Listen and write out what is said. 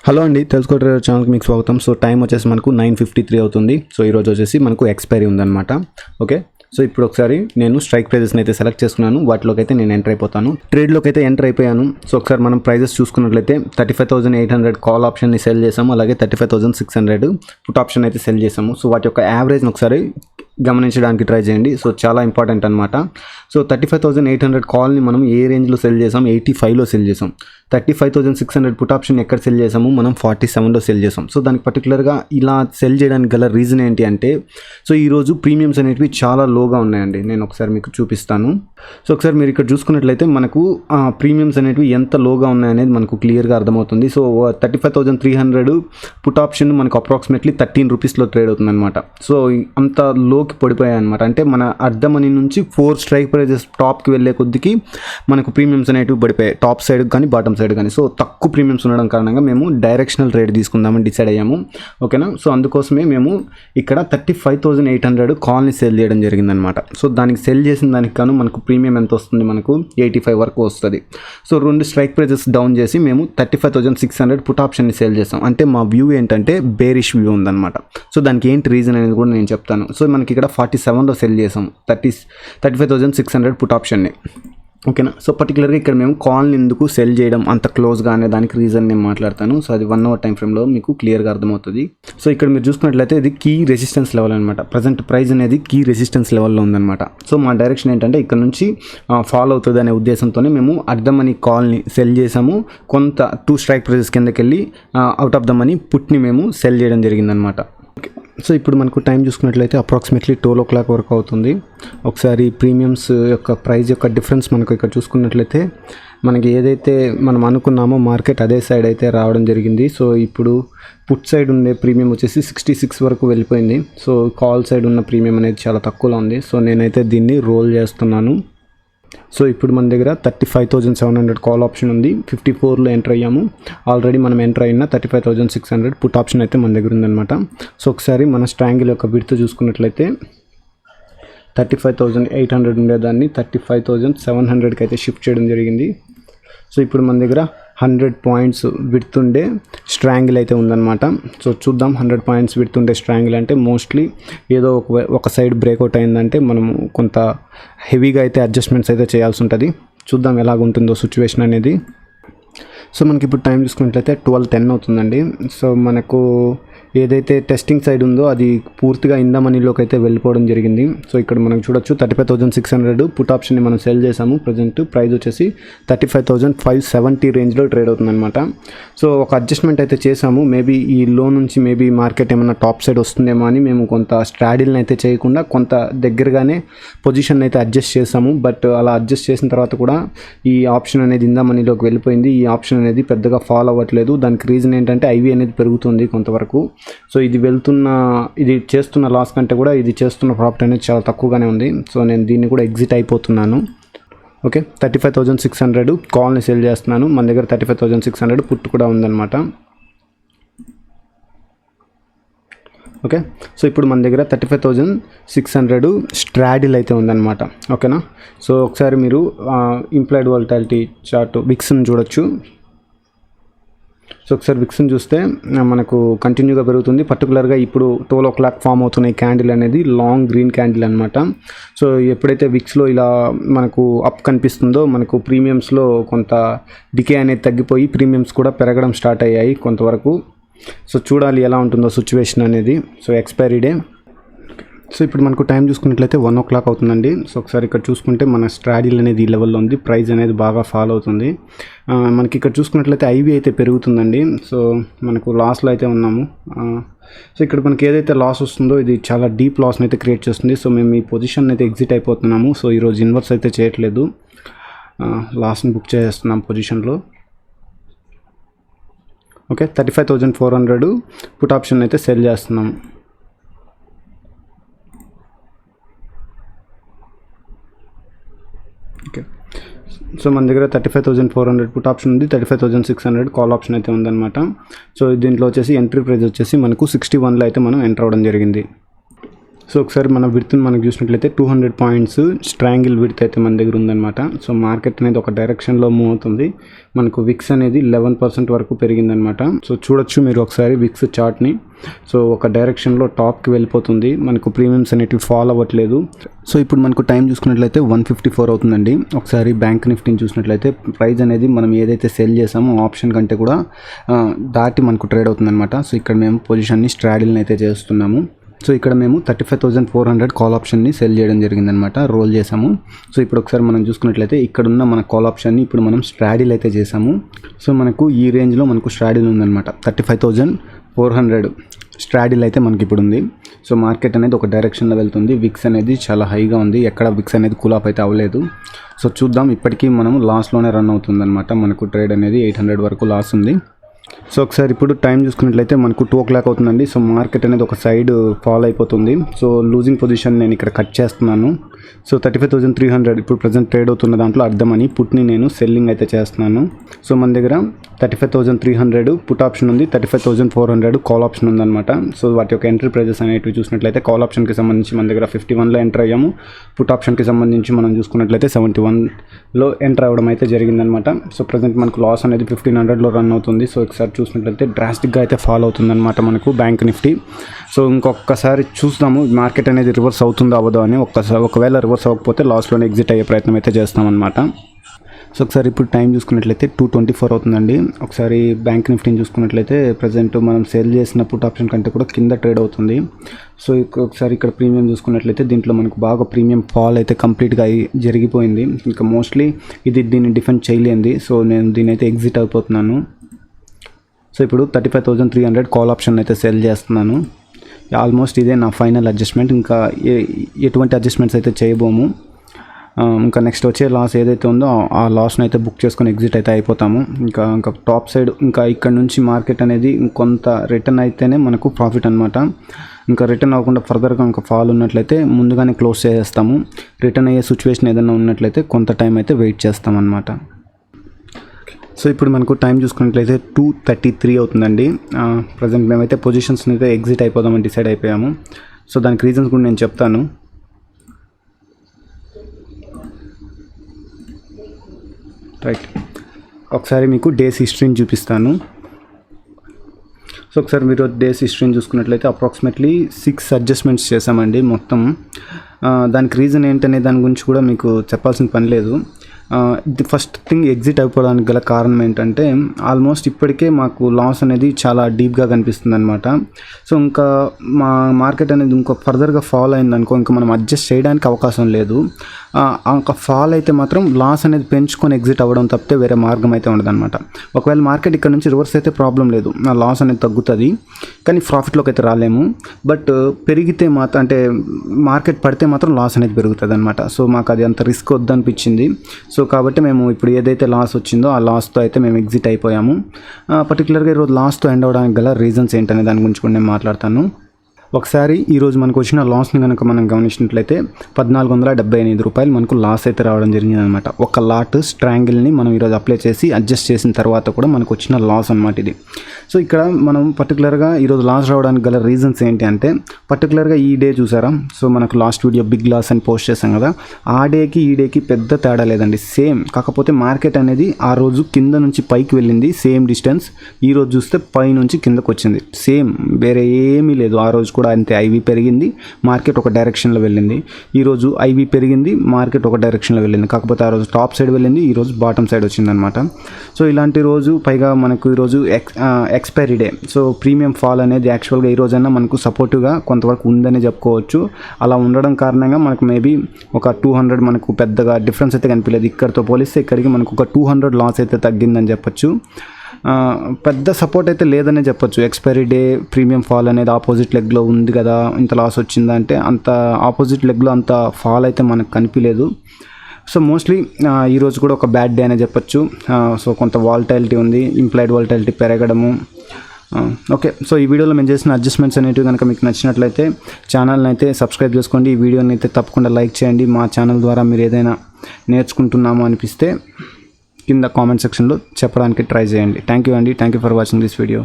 Hello అండి, తెలుసుకో trader ఛానల్కి మీకు స్వాగతం. సో టైం వచ్చేసి మనకు 9:53 అవుతుంది. సో ఈరోజు వచ్చేసి మనకు ఎక్స్పైరీ ఉందన్నమాట. ఓకే, సో ఇప్పుడు ఒకసారి నేను స్ట్రైక్ ప్రైజెస్ని అయితే సెలెక్ట్ చేసుకున్నాను. వాటిలోకి అయితే నేను ఎంటర్ అయిపోతాను. ట్రేడ్లోకి అయితే ఎంటర్ అయిపోయాను. సో ఒకసారి మనం ప్రైజెస్ చూసుకున్నట్లయితే 35,800 కాల్ ఆప్షన్ని సెల్ చేసాము, అలాగే 35,600 పుట్ ఆప్షన్ అయితే సెల్ చేసాము. సో వాటి యొక్క యావరేజ్ని ఒకసారి గమనించడానికి ట్రై చేయండి. సో చాలా ఇంపార్టెంట్ అనమాట. సో 35,800 కాల్ని మనం ఏ రేంజ్లో సెల్ చేసాం? 85లో సెల్ చేసాం. 35,600 పుట్ ఆప్షన్ ఎక్కడ సెల్ చేసాము? మనం 47లో సెల్ చేసాం. సో దానికి పర్టికులర్గా ఇలా సెల్ చేయడానికి గల రీజన్ ఏంటి అంటే, సో ఈరోజు ప్రీమియమ్స్ అనేటివి చాలా లోగా ఉన్నాయండి. నేను ఒకసారి మీకు చూపిస్తాను. సో ఒకసారి మీరు ఇక్కడ చూసుకున్నట్లయితే మనకు ప్రీమియమ్స్ అనేటివి ఎంత లోగా ఉన్నాయనేది మనకు క్లియర్గా అర్థమవుతుంది. సో 35,300 పుట్ ఆప్షన్ మనకు అప్రాక్సిమేట్లీ 13 రూపీస్లో ట్రేడ్ అవుతుంది అనమాట. సో అంత లోకి పడిపోయాయి అనమాట. అంటే మన అర్ధ మనీ నుంచి 4 స్ట్రైక్ ప్రైజెస్ టాప్కి వెళ్ళే కొద్దికి మనకు ప్రీమియమ్స్ అనేటివి పడిపోయాయి, టాప్ సైడ్ కానీ బాటమ్ సైడ్ కానీ. సో తక్కువ ప్రీమియమ్స్ ఉండడం కారణంగా మేము డైరెక్షనల్ ట్రేడ్ తీసుకుందామని డిసైడ్ అయ్యాము. ఓకేనా, సో అందుకోసమే మేము ఇక్కడ 35,800 కాల్ని సెల్ చేయడం జరిగిందనమాట. సో దానికి సెల్ చేసిన దానికి గాను మనకు ప్రీమియం ఎంత వస్తుంది? మనకు 85 వరకు వస్తుంది. సో 2 స్ట్రైక్ ప్రైజెస్ డౌన్ చేసి మేము 35,600 పుట్ ఆప్షన్ని సెల్ చేస్తాం. అంటే మా వ్యూ ఏంటంటే బేరిష్ వ్యూ ఉందన్నమాట. సో దానికి ఏంటి రీజన్ అనేది కూడా నేను చెప్తాను. సో మనకి ఇక్కడ 47లో సెల్ చేసాం 35,600 పుట్ ఆప్షన్ని. ఓకేనా, సో పర్టికులర్గా ఇక్కడ మేము కాల్ని ఎందుకు సెల్ చేయడం అంత క్లోజ్గా అనే దానికి రీజన్ నేను మాట్లాడతాను. సో అది 1 అవర్ టైం ఫ్రేమ్లో మీకు క్లియర్గా అర్థమవుతుంది. సో ఇక్కడ మీరు చూసుకున్నట్లయితే ఇది కీ రెసిస్టెన్స్ లెవెల్ అనమాట. ప్రజెంట్ ప్రైస్ అనేది కీ రెసిస్టెన్స్ లెవెల్లో ఉందన్నమాట. సో మా డైరెక్షన్ ఏంటంటే ఇక్కడ నుంచి ఫాలో అవుతుంది అనే ఉద్దేశంతోనే మేము అర్ధ మనీ కాల్ని సెల్ చేసాము. కొంత 2 స్ట్రైక్ ప్రైజెస్ కిందకి వెళ్ళి అవుట్ ఆఫ్ ద మనీ పుట్ని మేము సెల్ చేయడం జరిగిందనమాట. సో ఇప్పుడు మనకు టైం చూసుకున్నట్లయితే అప్రాక్సిమేట్లీ 12 o'clock వరకు అవుతుంది. ఒకసారి ప్రీమియమ్స్ యొక్క ప్రైస్ యొక్క డిఫరెన్స్ మనకు ఇక్కడ చూసుకున్నట్లయితే మనకి ఏదైతే మనం అనుకున్నామో మార్కెట్ అదే సైడ్ అయితే రావడం జరిగింది. సో ఇప్పుడు పుట్ సైడ్ ఉండే ప్రీమియం వచ్చేసి 66 వరకు వెళ్ళిపోయింది. సో కాల్ సైడ్ ఉన్న ప్రీమియం అనేది చాలా తక్కువలో ఉంది. సో నేనైతే దీన్ని రోల్ చేస్తున్నాను. సో ఇప్పుడు మన దగ్గర 35,700 కాల్ ఆప్షన్ ఉంది. 54లో ఎంటర్ అయ్యాము. ఆల్రెడీ మనం ఎంటర్ అయిన 35,600 పుట్ ఆప్షన్ అయితే మన దగ్గర ఉందన్నమాట. సో ఒకసారి మన స్ట్రాంగిల్ యొక్క విడ్త్ చూసుకున్నట్లయితే 35,800 ఉండేదాన్ని 35,700కి అయితే షిఫ్ట్ చేయడం జరిగింది. సో ఇప్పుడు మన దగ్గర 100 పాయింట్స్ విడ్త్ ఉండే స్ట్రాంగిల్ అయితే ఉందన్నమాట. సో చూద్దాం, 100 పాయింట్స్ విడ్త్ ఉండే స్ట్రాంగిల్ అంటే మోస్ట్లీ ఏదో ఒక సైడ్ బ్రేక్అవుట్ అయిందంటే మనము కొంత హెవీగా అయితే అడ్జస్ట్మెంట్స్ అయితే చేయాల్సి ఉంటుంది. చూద్దాం ఎలాగుంటుందో సిచ్యువేషన్ అనేది. సో మనకి ఇప్పుడు టైం చూసుకున్నట్లయితే 12:10 అవుతుందండి. సో మనకు ఏదైతే టెస్టింగ్ సైడ్ ఉందో అది పూర్తిగా ఇన్ ద మనీలోకి అయితే వెళ్ళిపోవడం జరిగింది. సో ఇక్కడ మనం చూడొచ్చు 35,600 పుట్ ఆప్షన్ని మనం సెల్ చేసాము. ప్రజెంట్ ప్రైస్ వచ్చేసి 35,570 రేంజ్లో ట్రేడ్ అవుతుందన్నమాట. సో ఒక అడ్జస్ట్మెంట్ అయితే చేసాము. మేబీ ఈ లో నుంచి మేబీ మార్కెట్ ఏమైనా టాప్ సైడ్ వస్తుందేమో అని మేము కొంత స్ట్రాడిల్ని అయితే చేయకుండా కొంత దగ్గరగానే పొజిషన్ అయితే అడ్జస్ట్ చేసాము. బట్ అలా అడ్జస్ట్ చేసిన తర్వాత కూడా ఈ ఆప్షన్ అనేది ఇన్ ద మనీలోకి వెళ్ళిపోయింది. ఈ ఆప్షన్ అనేది పెద్దగా ఫాలో అవ్వట్లేదు. దానికి రీజన్ ఏంటంటే ఐవీ అనేది పెరుగుతుంది కొంతవరకు. సో ఇది చేస్తున్న లాస్ కంటే కూడా ఇది చేస్తున్న ప్రాఫిట్ అనేది చాలా తక్కువగానే ఉంది. సో నేను దీన్ని కూడా ఎగ్జిట్ అయిపోతున్నాను. ఓకే, 35,600 కాల్ని సెల్ చేస్తున్నాను. మన దగ్గర 35,600 పుట్ కూడా ఉందన్నమాట. ఓకే, సో ఇప్పుడు మన దగ్గర 35,600 స్ట్రాడిల్ అయితే ఉందన్నమాట. ఓకేనా, సో ఒకసారి మీరు ఇంప్లాయిడ్ వాలటాలిటీ చార్ట్ విక్స్ని చూడొచ్చు. సో ఒకసారి విక్స్ని చూస్తే మనకు కంటిన్యూగా పెరుగుతుంది. పర్టికులర్గా ఇప్పుడు 12 o'clock ఫామ్ అవుతున్న ఈ క్యాండిల్ అనేది లాంగ్ గ్రీన్ క్యాండిల్ అనమాట. సో ఎప్పుడైతే విక్స్లో ఇలా మనకు అప్ కనిపిస్తుందో మనకు ప్రీమియమ్స్లో కొంత డికే అనేది తగ్గిపోయి ప్రీమియమ్స్ కూడా పెరగడం స్టార్ట్ అయ్యాయి కొంతవరకు. సో చూడాలి ఎలా ఉంటుందో సిచ్యువేషన్ అనేది. So expiry day. సో ఇప్పుడు మనకు టైం చూసుకున్నట్లయితే 1 o'clock అవుతుందండి. సో ఒకసారి ఇక్కడ చూసుకుంటే మన స్ట్రాడిల్ అనేది ఈ లెవెల్లో ఉంది. ప్రైస్ అనేది బాగా ఫాలో అవుతుంది. మనకి ఇక్కడ చూసుకున్నట్లయితే ఐవీ అయితే పెరుగుతుందండి. సో మనకు లాస్లో అయితే ఉన్నాము. సో ఇక్కడ మనకి ఏదైతే లాస్ వస్తుందో ఇది చాలా డీప్ లాస్ని అయితే క్రియేట్ చేస్తుంది. సో మేము ఈ పొజిషన్ అయితే ఎగ్జిట్ అయిపోతున్నాము. సో ఈరోజు ఇన్వర్స్ అయితే చేయట్లేదు, లాస్ని బుక్ చేసేస్తున్నాం పొజిషన్లో. ఓకే, 35,400 పుట్ ఆప్షన్ అయితే సెల్ చేస్తున్నాం. ఓకే, సో మన దగ్గర 35,400 పుట్ ఆప్షన్ ఉంది, 35,600 కాల్ ఆప్షన్ అయితే ఉందన్నమాట. సో దీంట్లో వచ్చేసి ఎంట్రీ ప్రైస్ వచ్చేసి మనకు 61లో అయితే మనం ఎంటర్ అవ్వడం జరిగింది. సో ఒకసారి మన విడ్త్ని మనకు చూసినట్లయితే 200 పాయింట్స్ స్ట్రాంగిల్ విడ్త్ అయితే మన దగ్గర ఉందన్నమాట. సో మార్కెట్ అనేది ఒక డైరెక్షన్లో మూవ్ అవుతుంది. మనకు విక్స్ అనేది 11% వరకు పెరిగిందనమాట. సో చూడొచ్చు మీరు ఒకసారి విక్స్ చార్ట్ని. సో ఒక డైరెక్షన్లో టాప్కి వెళ్ళిపోతుంది. మనకు ప్రీమియమ్స్ అనేటివి ఫాలో అవ్వట్లేదు. సో ఇప్పుడు మనకు టైం చూసుకున్నట్లయితే 154 అవుతుందండి. ఒకసారి బ్యాంక్ నిఫ్టీని చూసినట్లయితే ప్రైస్ అనేది మనం ఏదైతే సెల్ చేసామో ఆప్షన్ కంటే కూడా దాటి మనకు ట్రేడ్ అవుతుందన్నమాట. సో ఇక్కడ మేము పొజిషన్ని స్ట్రాడిల్ని అయితే చేస్తున్నాము. సో ఇక్కడ మేము 35,400 కాల్ ఆప్షన్ని సెల్ చేయడం జరిగిందనమాట, రోల్ చేసాము. సో ఇప్పుడు ఒకసారి మనం చూసుకున్నట్లయితే ఇక్కడున్న మన కాల్ ఆప్షన్ని ఇప్పుడు మనం స్ట్రాడిల్ అయితే చేసాము. సో మనకు ఈ రేంజ్లో మనకు స్ట్రాడిల్ ఉందన్నమాట. 35,400 స్ట్రాడిల్ అయితే మనకి ఇప్పుడు ఉంది. సో మార్కెట్ అనేది ఒక డైరెక్షన్లో వెళ్తుంది. విక్స్ అనేది చాలా హైగా ఉంది, ఎక్కడ విక్స్ అనేది కూల్ ఆఫ్ అయితే అవ్వలేదు. సో చూద్దాం, ఇప్పటికీ మనం లాస్లోనే రన్ అవుతుందన్నమాట. మనకు ట్రేడ్ అనేది 800 వరకు లాస్ ఉంది. సో ఒకసారి ఇప్పుడు టైం చూసుకున్నట్లయితే మనకు 2 o'clock అవుతుందండి. సో మార్కెట్ అనేది ఒక సైడ్ ఫాల్ అయిపోతుంది. సో లూజింగ్ పొజిషన్ నేను ఇక్కడ కట్ చేస్తున్నాను. సో 35,300 ఇప్పుడు ప్రజెంట్ ట్రేడ్ అవుతున్న దాంట్లో అర్థమని పుట్ని నేను సెల్లింగ్ అయితే చేస్తున్నాను. సో మన దగ్గర 35,300 పుట్ ఆప్షన్ ఉంది, 35,400 కాల్ ఆప్షన్ ఉందన్నమాట. సో వాటి యొక్క ఎంట్రీ ప్రైజెస్ అనేటివి చూసినట్లయితే కాల్ ఆప్షన్కి సంబంధించి మన దగ్గర 51లో ఎంటర్ అయ్యాము. పుట్ ఆప్షన్కి సంబంధించి మనం చూసుకున్నట్లయితే 71లో ఎంటర్ అవ్వడం అయితే జరిగిందనమాట. సో ప్రజెంట్ మనకు లాస్ అనేది 1500లో రన్ అవుతుంది. సో ఒకసారి చూసినట్లయితే డ్రాస్టిక్గా అయితే ఫాల్ అవుతుందన్నమాట మనకు బ్యాంక్ నిఫ్టీ. సో ఇంకొకసారి చూస్తాము మార్కెట్ అనేది రివర్స్ అవుతుందో అవ్వదో అని. ఒకవేళ రివర్స్ అవ్వకపోతే లాస్ట్లోనే ఎగ్జిట్ అయ్యే ప్రయత్నం అయితే చేస్తామన్నమాట. సో ఒకసారి ఇప్పుడు టైం చూసుకున్నట్లయితే 2:24 అవుతుందండి. ఒకసారి బ్యాంక్ నిఫ్టీని చూసుకున్నట్లయితే ప్రజెంట్ మనం సేల్ చేసిన పుట్ ఆప్షన్ కంటే కూడా కింద ట్రేడ్ అవుతుంది. సో ఒకసారి ఇక్కడ ప్రీమియం చూసుకున్నట్లయితే దీంట్లో మనకు బాగా ప్రీమియం ఫాల్ అయితే కంప్లీట్గా జరిగిపోయింది. ఇంకా మోస్ట్లీ దీన్ని డిఫెండ్ చేయలేంది. సో నేను దీని అయితే ఎగ్జిట్ అయిపోతున్నాను. సో ఇప్పుడు 35,300 కాల్ ఆప్షన్ అయితే సెల్ చేస్తున్నాను. ఆల్మోస్ట్ ఇదే నా ఫైనల్ అడ్జస్ట్మెంట్. ఇంకా ఎటువంటి అడ్జస్ట్మెంట్స్ అయితే చేయబోము. ఇంకా నెక్స్ట్ వచ్చే లాస్ ఏదైతే ఉందో ఆ లాస్ని అయితే బుక్ చేసుకొని ఎగ్జిట్ అయితే అయిపోతాము. ఇంకా టాప్ సైడ్ ఇంకా ఇక్కడ నుంచి మార్కెట్ అనేది కొంత రిటర్న్ అయితేనే మనకు ప్రాఫిట్ అనమాట. ఇంకా రిటర్న్ అవ్వకుండా ఫర్దర్గా ఇంకా ఫాల్ ఉన్నట్లయితే ముందుగానే క్లోజ్ చేసేస్తాము. రిటర్న్ అయ్యే సిచ్యువేషన్ ఏదైనా ఉన్నట్లయితే కొంత టైం అయితే వెయిట్ చేస్తామన్నమాట. సో ఇప్పుడు మనకు టైం చూసుకున్నట్లయితే 2:33 అవుతుందండి. ప్రజెంట్ మేమైతే పొజిషన్స్ని అయితే ఎగ్జిట్ అయిపోదామని డిసైడ్ అయిపోయాము. సో దానికి రీజన్స్ కూడా నేను చెప్తాను. రైట్, ఒకసారి మీకు డేస్ హిస్టరీని చూపిస్తాను. సో ఒకసారి మీరు డేస్ హిస్టరీని చూసుకున్నట్లయితే అప్రాక్సిమేట్లీ 6 అడ్జస్ట్మెంట్స్ చేసామండి మొత్తం. దానికి రీజన్ ఏంటనే దాని గురించి కూడా మీకు చెప్పాల్సిన పని లేదు. ది ఫస్ట్ థింగ్ ఎగ్జిట్ అయిపోవడానికి గల కారణం ఏంటంటే ఆల్మోస్ట్ ఇప్పటికే మాకు లాస్ అనేది చాలా డీప్గా కనిపిస్తుంది అనమాట. సో ఇంకా మా మార్కెట్ అనేది ఇంకో ఫర్దర్గా ఫాల్ అయిందనుకో ఇంకా మనం అడ్జస్ట్ చేయడానికి అవకాశం లేదు. ఇంకా ఫాల్ అయితే మాత్రం లాస్ అనేది పెంచుకొని ఎగ్జిట్ అవ్వడం తప్పితే వేరే మార్గం అయితే ఉండదన్నమాట. ఒకవేళ మార్కెట్ ఇక్కడ నుంచి రివర్స్ అయితే ప్రాబ్లం లేదు, నా లాస్ అనేది తగ్గుతుంది, కానీ ప్రాఫిట్లోకి అయితే రాలేము. బట్ పెరిగితే మాత్రం అంటే మార్కెట్ పడితే మాత్రం లాస్ అనేది పెరుగుతుంది అనమాట. సో మాకు అది అంత రిస్క్ వద్దనిపించింది. సో కాబట్టి మేము ఇప్పుడు ఏదైతే లాస్ వచ్చిందో ఆ లాస్తో అయితే మేము ఎగ్జిట్ అయిపోయాము. పర్టికులర్గా ఈరోజు లాస్తో ఎండ్ అవ్వడానికి గల రీజన్స్ ఏంటనే దాని గురించి కూడా నేను మాట్లాడతాను. ఒకసారి ఈరోజు మనకు వచ్చిన లాస్ని కనుక మనం గమనించినట్లయితే 1,478 రూపాయలు మనకు లాస్ అయితే రావడం జరిగింది అనమాట. ఒక లాట్ స్ట్రాంగిల్ని మనం ఈరోజు అప్లై చేసి అడ్జస్ట్ చేసిన తర్వాత కూడా మనకు వచ్చిన లాస్ అనమాట ఇది. సో ఇక్కడ మనం పర్టికులర్గా ఈరోజు లాస్ రావడానికి గల రీజన్స్ ఏంటి అంటే పర్టికులర్గా ఈ డే చూసారా. సో మనకు లాస్ట్ వీడియో బిగ్ లాస్ అని పోస్ట్ చేసాం కదా, ఆ డేకి ఈ డేకి పెద్ద తేడా లేదండి, సేమ్. కాకపోతే మార్కెట్ అనేది ఆ రోజు కింద నుంచి పైకి వెళ్ళింది సేమ్ డిస్టెన్స్, ఈ రోజు చూస్తే పై నుంచి కిందకు వచ్చింది సేమ్, వేరే ఏమీ లేదు. ఆ రోజు కూడా అంతే, ఐవి పెరిగింది, మార్కెట్ ఒక డైరెక్షన్లో వెళ్ళింది. ఈరోజు ఐవి పెరిగింది, మార్కెట్ ఒక డైరెక్షన్లో వెళ్ళింది. కాకపోతే ఆ రోజు టాప్ సైడ్ వెళ్ళింది, ఈరోజు బాటమ్ సైడ్ వచ్చిందనమాట. సో ఇలాంటి రోజు పైగా మనకు ఈరోజు expiry day. So premium fall అనేది యాక్చువల్గా ఈ రోజైనా మనకు సపోర్టివ్గా కొంతవరకు ఉందని చెప్పుకోవచ్చు. అలా ఉండడం కారణంగా మనకు మేబీ ఒక 200 మనకు పెద్దగా డిఫరెన్స్ అయితే కనిపించలేదు. ఇక్కడితో పోలిస్తే ఇక్కడికి మనకు ఒక 200 లాస్ అయితే తగ్గిందని చెప్పొచ్చు. పెద్ద సపోర్ట్ అయితే లేదనే చెప్పొచ్చు. ఎక్స్పైరీ డే ప్రీమియం ఫాల్ అనేది ఆపోజిట్ లెగ్లో ఉంది కదా, ఇంత లాస్ వచ్చిందంటే అంత ఆపోజిట్ లెగ్లో అంత ఫాల్ అయితే మనకు కనిపించలేదు. సో మోస్ట్లీ ఈరోజు కూడా ఒక బ్యాడ్ డే అనే చెప్పొచ్చు. సో కొంత వాలటైలిటీ ఉంది, ఇంప్లాయిడ్ వాలటైలిటీ పెరగడము. ఓకే, సో ఈ వీడియోలో మేము చేసిన అడ్జస్ట్మెంట్స్ అనేటివి కనుక మీకు నచ్చినట్లయితే ఛానల్ని అయితే సబ్స్క్రైబ్ చేసుకోండి. ఈ వీడియోని అయితే తప్పకుండా లైక్ చేయండి. మా ఛానల్ ద్వారా మీరు ఏదైనా నేర్చుకుంటున్నామో అనిపిస్తే కింద కామెంట్ సెక్షన్లో చెప్పడానికి ట్రై చేయండి. థ్యాంక్ యూ అండి. Thank you for watching this video.